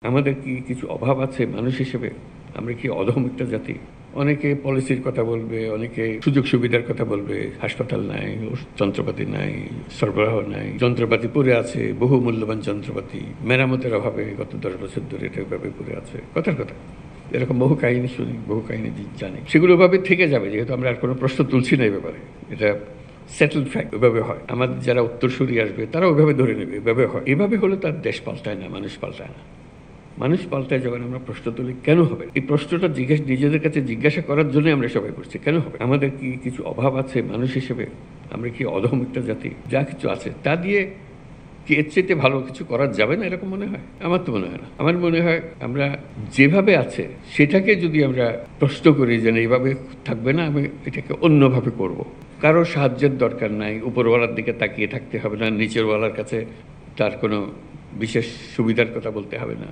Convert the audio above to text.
আমাদের কি কিছু অভাব আছে মানুষ হিসেবে? আমরা কি অধম একটা জাতি? অনেকে পলিসির কথা বলবে, অনেকে সুযোগ সুবিধার কথা বলবে। হাসপাতাল নাই, যন্ত্রপাতি নাই, সরবরাহ নাই, যন্ত্রপাতি পড়ে আছে, বহু মূল্যবান যন্ত্রপাতি মেরামতের অভাবে গত ১০ বছর ধরে এটা এভাবে পড়ে আছে। কথার কথা। এরকম বহু কাহিনী শুনি, বহু কাহিনী জানি। সেগুলো ওভাবে থেকে যাবে, যেহেতু আমরা আর কোনো প্রশ্ন তুলছি না এই ব্যাপারে। এটা সেটেলড ফ্যাক্ট, ওইভাবে হয়। আমাদের যারা উত্তরসূরি আসবে তারা ওইভাবে ধরে নেবে, এভাবে হয়। এভাবে হলে তার দেশ পাল্টায় না, মানুষ পাল্টায় না। মানুষ পাল্টায় যখন আমরা প্রশ্ন তুলি কেন হবে, এই প্রশ্নটা নিজেদের কাছে জিজ্ঞাসা করার জন্যই আমরা সবাই করছি, কেন হবে? আমাদের কি কিছু অভাব আছে মানুষ হিসেবে? আমরা কি অধম একটা জাতি? যা কিছু আছে তা দিয়ে কি এর চাইতে ভালো কিছু করা যাবে না, এরকম মনে হয়? আমার তো মনে হয় না। আমার মনে হয় আমরা যেভাবে আছে সেটাকে যদি আমরা প্রশ্ন করি যে না, এইভাবে থাকবে না, আমি এটাকে অন্যভাবে করব। কারো সাহায্যের দরকার নাই, উপরওয়ালার দিকে তাকিয়ে থাকতে হবে না, নিচেরওয়ালার কাছে তার কোনো বিশেষ সুবিধার কথা বলতে হবে না।